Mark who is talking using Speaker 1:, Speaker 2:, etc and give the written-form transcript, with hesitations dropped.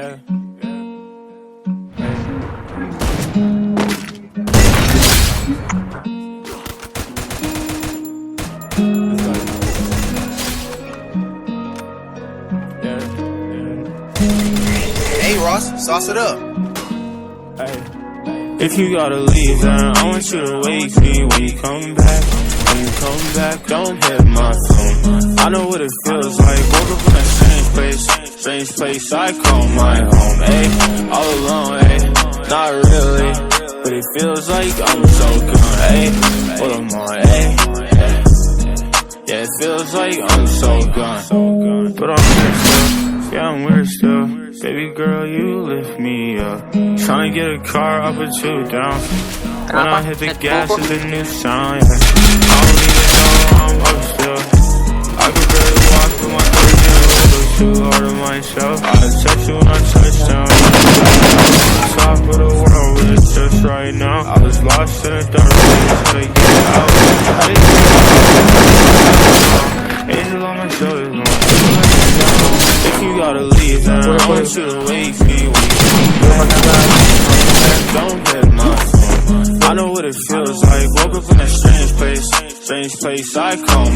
Speaker 1: Yeah.
Speaker 2: Hey Ross, sauce it up.
Speaker 1: If you gotta leave, then I want you to wake me when you come back. When you come back, don't hit my phone. I know what it feels like. Woke up in a strange place I call my home. Ayy, all alone, ayy, not really, but it feels like I'm so gone. Ayy, what am I? Ayy, yeah, it feels like I'm so gone, but I'm here still. Yeah, I'm weird still. Baby girl, you lift me up. Tryna get a car up or two down. When I hit the gas, it's a new sound, yeah. I don't even know I'm up still. I could barely walk with my heart getting a little too hard on myself. I'll text you when I touch down. Top of the world with it just right now. I was lost in the dark, had to get out. Angel on my shoulders, if you gotta leave, then I want you to wake me when you come back. Don't hit my phone. I know what it feels like. Woke up in a strange place I call